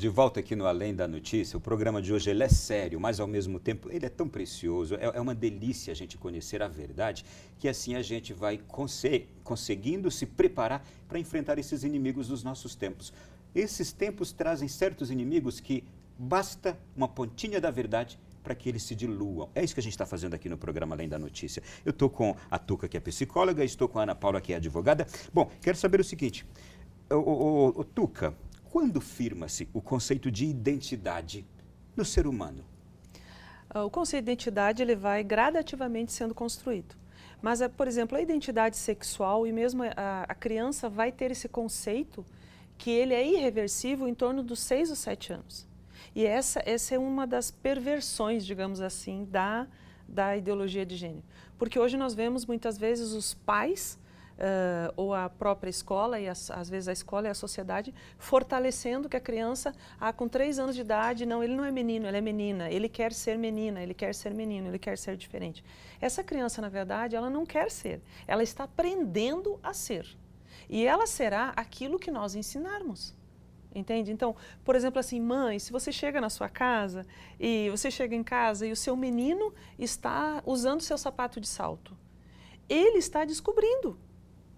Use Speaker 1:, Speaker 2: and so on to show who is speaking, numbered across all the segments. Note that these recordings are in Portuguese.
Speaker 1: De volta aqui no Além da Notícia, o programa de hoje ele é sério, mas ao mesmo tempo ele é tão precioso, é uma delícia a gente conhecer a verdade, que assim a gente vai conseguindo se preparar para enfrentar esses inimigos dos nossos tempos. Esses tempos trazem certos inimigos que basta uma pontinha da verdade para que eles se diluam. É isso que a gente está fazendo aqui no programa Além da Notícia. Eu estou com a Tuca, que é psicóloga, estou com a Ana Paula, que é advogada. Bom, quero saber o seguinte, Tuca, quando firma-se o conceito de identidade no ser humano?
Speaker 2: O conceito de identidade ele vai gradativamente sendo construído. Mas, por exemplo, a identidade sexual e mesmo a criança vai ter esse conceito que ele é irreversível em torno dos 6 ou 7 anos. E essa é uma das perversões, digamos assim, da ideologia de gênero. Porque hoje nós vemos muitas vezes os pais ou a própria escola, e às vezes a escola e a sociedade, fortalecendo que a criança, com 3 anos de idade, não, ele não é menino, ela é menina, ele quer ser menina, ele quer ser menino, ele quer ser diferente. Essa criança, na verdade, ela não quer ser, ela está aprendendo a ser. E ela será aquilo que nós ensinarmos. Entende? Então, por exemplo, assim, mãe, se você chega na sua casa e você chega em casa e o seu menino está usando seu sapato de salto, ele está descobrindo.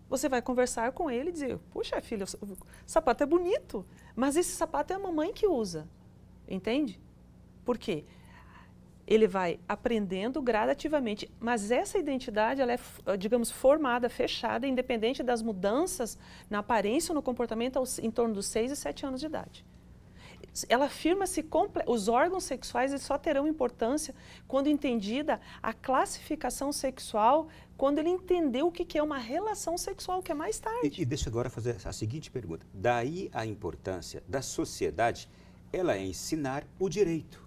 Speaker 2: Você vai conversar com ele e dizer, puxa filha, o sapato é bonito, mas esse sapato é a mamãe que usa, entende? Por quê? Ele vai aprendendo gradativamente, mas essa identidade, ela é, digamos, formada, fechada, independente das mudanças na aparência ou no comportamento em torno dos 6 e 7 anos de idade. Ela afirma-se, os órgãos sexuais eles só terão importância quando entendida a classificação sexual, quando ele entendeu o que é uma relação sexual, que é mais tarde.
Speaker 1: E deixa agora fazer a seguinte pergunta. Daí a importância da sociedade, ela é ensinar o direito.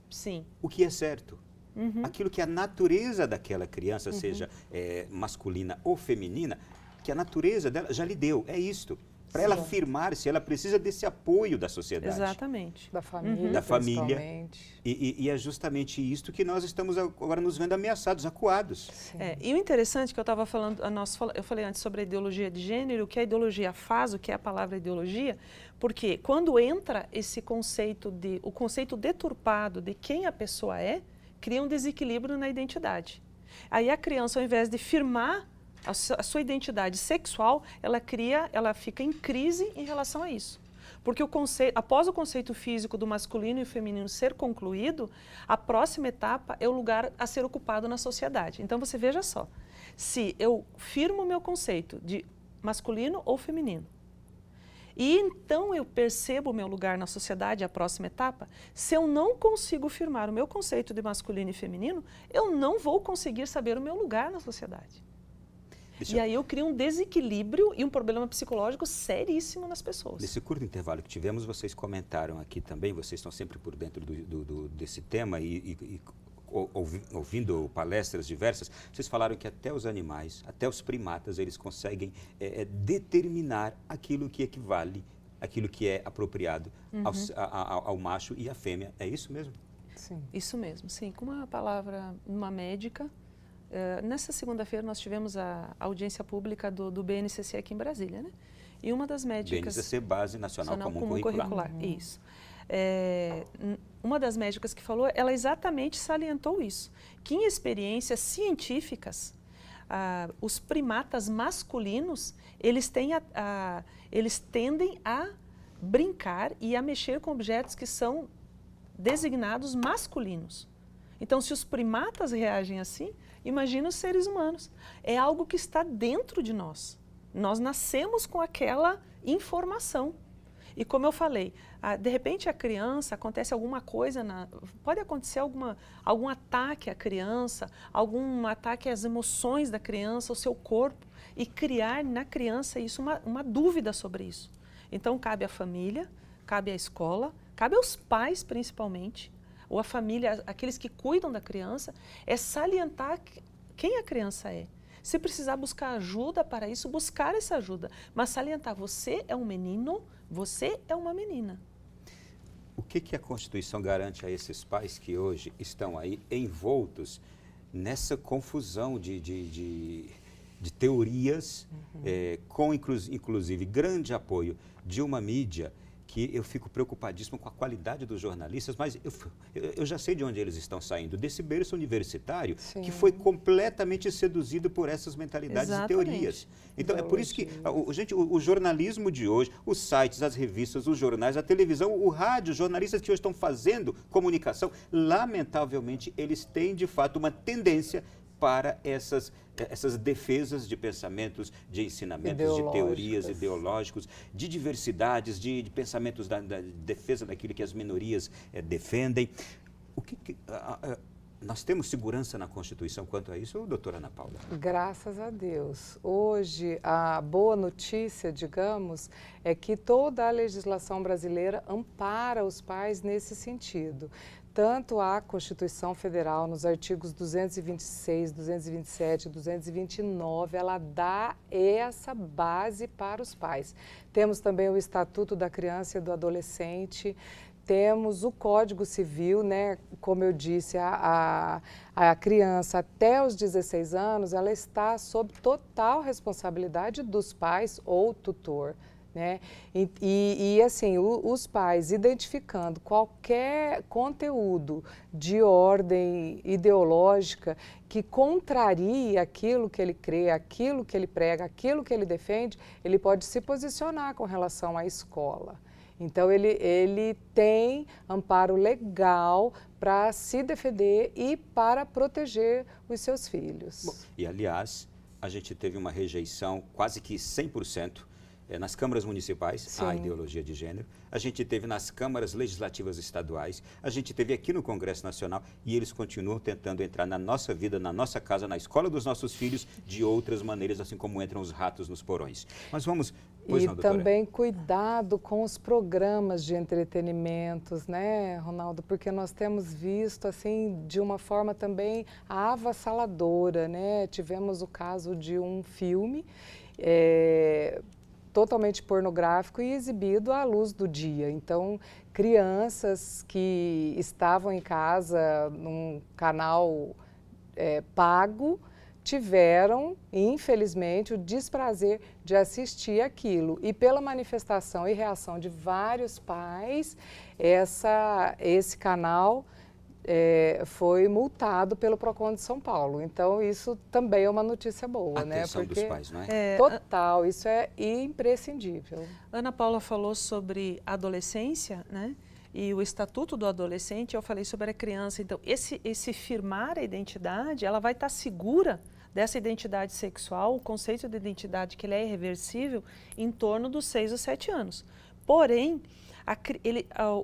Speaker 2: Sim.
Speaker 1: O que é certo. Aquilo que a natureza daquela criança, seja masculina ou feminina, que a natureza dela já lhe deu, é isto. Para ela afirmar-se, ela precisa desse apoio da sociedade.
Speaker 2: Exatamente.
Speaker 3: Da família,
Speaker 1: da família. E é justamente isto que nós estamos agora nos vendo ameaçados, acuados.
Speaker 2: E o interessante que eu estava falando, eu falei antes sobre a ideologia de gênero, o que a ideologia faz, o que é a palavra ideologia, porque quando entra esse conceito o conceito deturpado de quem a pessoa é, cria um desequilíbrio na identidade. Aí a criança, ao invés de firmar a sua identidade sexual, ela fica em crise em relação a isso. Porque após o conceito físico do masculino e feminino ser concluído, a próxima etapa é o lugar a ser ocupado na sociedade. Então você veja só, se eu firmo o meu conceito de masculino ou feminino, e então eu percebo o meu lugar na sociedade, a próxima etapa, se eu não consigo firmar o meu conceito de masculino e feminino, eu não vou conseguir saber o meu lugar na sociedade. E aí eu crio um desequilíbrio e um problema psicológico seríssimo nas pessoas.
Speaker 1: Nesse curto intervalo que tivemos, vocês comentaram aqui também, vocês estão sempre por dentro desse tema e ouvindo palestras diversas, vocês falaram que até os animais, até os primatas, eles conseguem determinar aquilo que equivale, aquilo que é apropriado ao macho e à fêmea. É isso mesmo?
Speaker 2: Sim. Isso mesmo, sim. Com uma palavra, uma médica, nessa segunda-feira nós tivemos a audiência pública do BNCC aqui em Brasília, né? E uma das médicas...
Speaker 1: BNCC, Base Nacional Comum Curricular.
Speaker 2: Isso. Uma das médicas que falou, ela exatamente salientou isso, que em experiências científicas, os primatas masculinos, eles tendem a brincar e a mexer com objetos que são designados masculinos. Então, se os primatas reagem assim, imagina os seres humanos. É algo que está dentro de nós. Nós nascemos com aquela informação. E como eu falei, de repente a criança, acontece alguma coisa, pode acontecer algum ataque à criança, algum ataque às emoções da criança, ao seu corpo, e criar na criança isso, uma dúvida sobre isso. Então cabe à família, cabe à escola, cabe aos pais principalmente, ou a família, aqueles que cuidam da criança, é salientar quem a criança é. Se precisar buscar ajuda para isso, buscar essa ajuda. Mas salientar, você é um menino, você é uma menina.
Speaker 1: O que a Constituição garante a esses pais que hoje estão aí envoltos nessa confusão de teorias, com inclusive grande apoio de uma mídia que eu fico preocupadíssimo com a qualidade dos jornalistas, mas eu já sei de onde eles estão saindo, desse berço universitário,
Speaker 3: Sim.
Speaker 1: que foi completamente seduzido por essas mentalidades e teorias. Então, é por isso que, o jornalismo de hoje, os sites, as revistas, os jornais, a televisão, o rádio, os jornalistas que hoje estão fazendo comunicação, lamentavelmente, eles têm, de fato, uma tendência para essas defesas de pensamentos, de ensinamentos, de teorias ideológicos, de diversidades, de pensamentos da defesa daquilo que as minorias defendem. Nós temos segurança na Constituição quanto a isso, doutora Ana Paula?
Speaker 3: Graças a Deus. Hoje, a boa notícia, digamos, é que toda a legislação brasileira ampara os pais nesse sentido. Tanto a Constituição Federal, nos artigos 226, 227, 229, ela dá essa base para os pais. Temos também o Estatuto da Criança e do Adolescente, temos o Código Civil, né? Como eu disse, a criança até os 16 anos, ela está sob total responsabilidade dos pais ou tutor. Né? E assim, os pais identificando qualquer conteúdo de ordem ideológica que contrarie aquilo que ele crê, aquilo que ele prega, aquilo que ele defende, ele pode se posicionar com relação à escola. Então, ele tem amparo legal para se defender e para proteger os seus filhos.
Speaker 1: Bom, e, aliás, a gente teve uma rejeição quase que 100%. Nas câmaras municipais, a ideologia de gênero, a gente teve nas câmaras legislativas estaduais, a gente teve aqui no Congresso Nacional e eles continuam tentando entrar na nossa vida, na nossa casa, na escola dos nossos filhos, de outras maneiras, assim como entram os ratos nos porões. Mas vamos... Pois não, doutora?
Speaker 3: Também cuidado com os programas de entretenimentos, né, Ronaldo? Porque nós temos visto, assim, de uma forma também avassaladora, né? Tivemos o caso de um filme... totalmente pornográfico e exibido à luz do dia. Então, crianças que estavam em casa num canal pago tiveram, infelizmente, o desprazer de assistir aquilo. E pela manifestação e reação de vários pais, esse canal foi multado pelo Procon de São Paulo. Então, isso também é uma notícia boa, né?
Speaker 1: Atenção dos pais, não é?
Speaker 3: Total, isso é imprescindível.
Speaker 2: Ana Paula falou sobre adolescência, né? E o Estatuto do Adolescente, eu falei sobre a criança. Então, esse firmar a identidade, ela vai estar segura dessa identidade sexual, o conceito de identidade que ele é irreversível, em torno dos 6 ou 7 anos. Porém,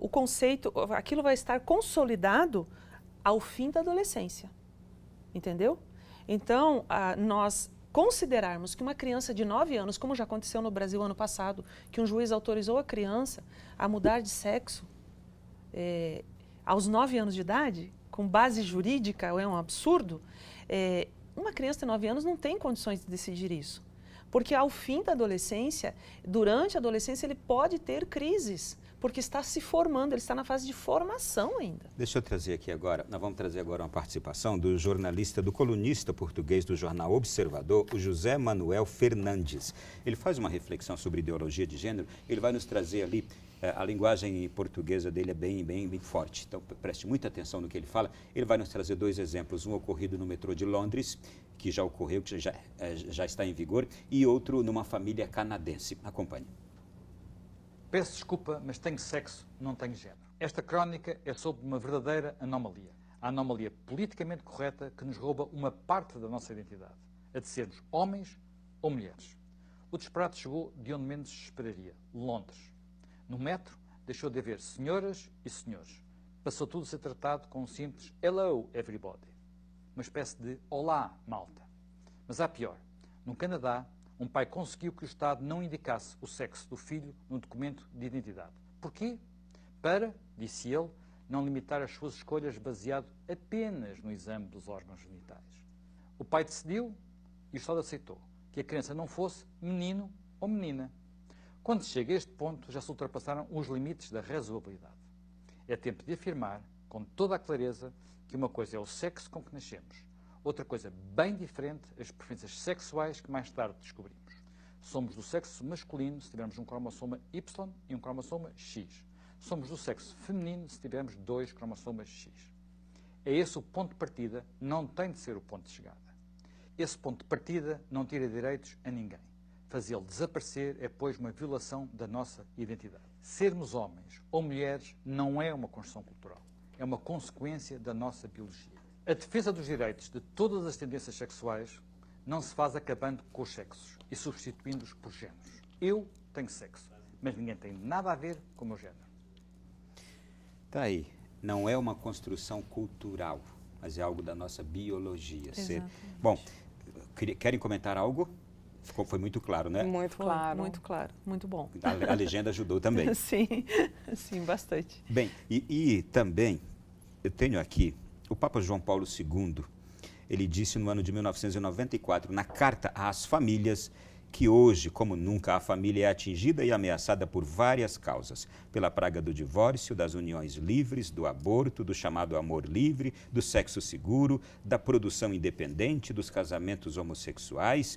Speaker 2: o conceito, aquilo vai estar consolidado ao fim da adolescência, entendeu? Então, nós considerarmos que uma criança de 9 anos, como já aconteceu no Brasil ano passado, que um juiz autorizou a criança a mudar de sexo aos 9 anos de idade, com base jurídica, é um absurdo, uma criança de 9 anos não tem condições de decidir isso. Porque ao fim da adolescência, durante a adolescência, ele pode ter crises, porque está se formando, ele está na fase de formação ainda.
Speaker 1: Deixa eu trazer aqui agora, nós vamos trazer agora uma participação do jornalista, do colunista português do jornal Observador, o José Manuel Fernandes. Ele faz uma reflexão sobre ideologia de gênero, ele vai nos trazer ali, a linguagem portuguesa dele é bem forte, então preste muita atenção no que ele fala. Ele vai nos trazer 2 exemplos, um ocorrido no metrô de Londres, que já ocorreu, que já está em vigor, e outro numa família canadense. Acompanhe.
Speaker 4: Peço desculpa, mas tenho sexo, não tenho género. Esta crónica é sobre uma verdadeira anomalia. A anomalia politicamente correta que nos rouba uma parte da nossa identidade, a de sermos homens ou mulheres. O disparate chegou de onde menos se esperaria, Londres. No metro, deixou de haver senhoras e senhores. Passou tudo a ser tratado com um simples hello everybody. Uma espécie de olá malta. Mas há pior. No Canadá, um pai conseguiu que o Estado não indicasse o sexo do filho no documento de identidade. Porquê? Para, disse ele, não limitar as suas escolhas baseado apenas no exame dos órgãos genitais. O pai decidiu e o Estado aceitou que a criança não fosse menino ou menina. Quando se chega a este ponto, já se ultrapassaram os limites da razoabilidade. É tempo de afirmar, com toda a clareza, que uma coisa é o sexo com que nascemos, outra coisa bem diferente, as preferências sexuais que mais tarde descobrimos. Somos do sexo masculino se tivermos um cromossoma Y e um cromossoma X. Somos do sexo feminino se tivermos 2 cromossomas X. É esse o ponto de partida, não tem de ser o ponto de chegada. Esse ponto de partida não tira direitos a ninguém. Fazê-lo desaparecer é, pois, uma violação da nossa identidade. Sermos homens ou mulheres não é uma construção cultural, é uma consequência da nossa biologia. A defesa dos direitos de todas as tendências sexuais não se faz acabando com os sexos e substituindo-os por géneros. Eu tenho sexo, mas ninguém tem nada a ver com o meu género.
Speaker 1: Está aí. Não é uma construção cultural, mas é algo da nossa biologia. Bom, querem comentar algo? Foi muito claro, né?
Speaker 3: Muito claro.
Speaker 2: Muito claro, muito bom.
Speaker 1: A legenda ajudou também.
Speaker 2: Sim, sim, bastante.
Speaker 1: Bem, e também, eu tenho aqui, o Papa João Paulo II, ele disse no ano de 1994, na Carta às Famílias, que hoje, como nunca, a família é atingida e ameaçada por várias causas. Pela praga do divórcio, das uniões livres, do aborto, do chamado amor livre, do sexo seguro, da produção independente, dos casamentos homossexuais,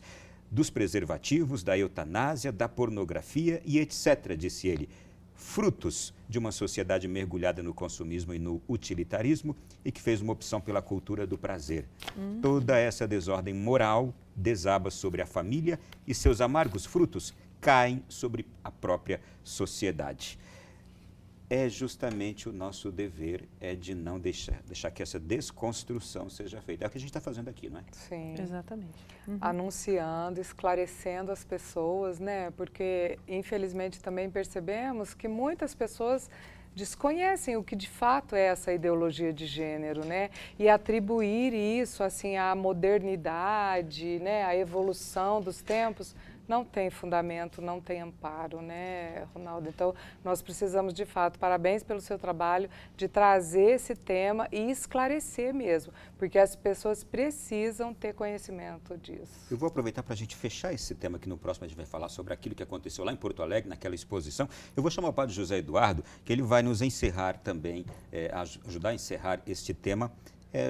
Speaker 1: dos preservativos, da eutanásia, da pornografia e etc., disse ele. Frutos de uma sociedade mergulhada no consumismo e no utilitarismo e que fez uma opção pela cultura do prazer. Toda essa desordem moral desaba sobre a família e seus amargos frutos caem sobre a própria sociedade. É justamente o nosso dever, de não deixar que essa desconstrução seja feita. É o que a gente está fazendo aqui, não é?
Speaker 3: Sim.
Speaker 2: Exatamente.
Speaker 3: Anunciando, esclarecendo as pessoas, né? Porque, infelizmente, também percebemos que muitas pessoas desconhecem o que de fato é essa ideologia de gênero, né? E atribuir isso, assim, à modernidade, né? À evolução dos tempos, não tem fundamento, não tem amparo, né, Ronaldo? Então, nós precisamos, de fato, parabéns pelo seu trabalho de trazer esse tema e esclarecer mesmo, porque as pessoas precisam ter conhecimento disso.
Speaker 1: Eu vou aproveitar para a gente fechar esse tema, que no próximo a gente vai falar sobre aquilo que aconteceu lá em Porto Alegre, naquela exposição. Eu vou chamar o padre José Eduardo, que ele vai nos encerrar também, ajudar a encerrar este tema,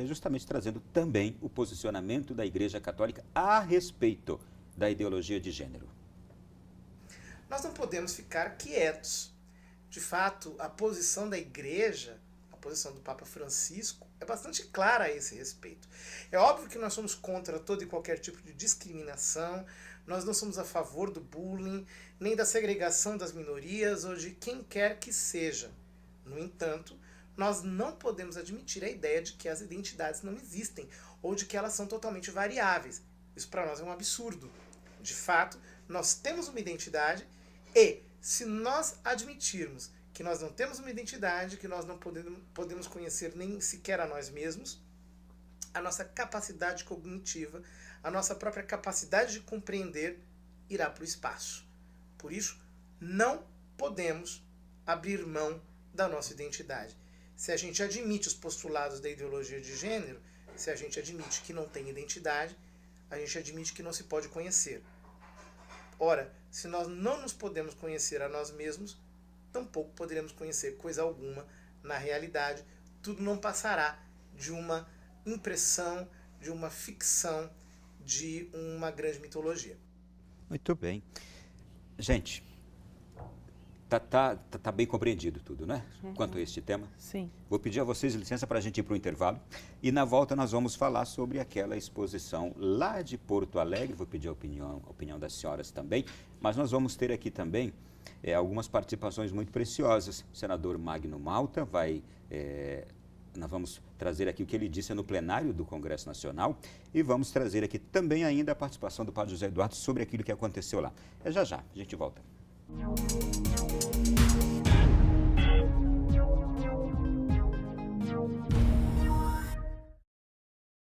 Speaker 1: justamente trazendo também o posicionamento da Igreja Católica a respeito da ideologia de gênero.
Speaker 5: Nós não podemos ficar quietos. De fato, a posição da Igreja, a posição do Papa Francisco, é bastante clara a esse respeito. É óbvio que nós somos contra todo e qualquer tipo de discriminação, nós não somos a favor do bullying, nem da segregação das minorias ou de quem quer que seja. No entanto, nós não podemos admitir a ideia de que as identidades não existem ou de que elas são totalmente variáveis. Isso para nós é um absurdo. De fato, nós temos uma identidade e, se nós admitirmos que nós não temos uma identidade, que nós não podemos conhecer nem sequer a nós mesmos, a nossa capacidade cognitiva, a nossa própria capacidade de compreender irá para o espaço. Por isso, não podemos abrir mão da nossa identidade. Se a gente admite os postulados da ideologia de gênero, se a gente admite que não tem identidade, a gente admite que não se pode conhecer. Ora, se nós não nos podemos conhecer a nós mesmos, tampouco poderemos conhecer coisa alguma na realidade. Tudo não passará de uma impressão, de uma ficção, de uma grande mitologia.
Speaker 1: Muito bem. Gente, tá bem compreendido tudo, né? Quanto a este tema.
Speaker 2: Sim.
Speaker 1: Vou pedir a vocês licença para a gente ir para o intervalo e na volta nós vamos falar sobre aquela exposição lá de Porto Alegre. Vou pedir a opinião das senhoras também, mas nós vamos ter aqui também algumas participações muito preciosas. O senador Magno Malta nós vamos trazer aqui o que ele disse no plenário do Congresso Nacional e vamos trazer aqui também ainda a participação do padre José Eduardo sobre aquilo que aconteceu lá. Já, a gente volta.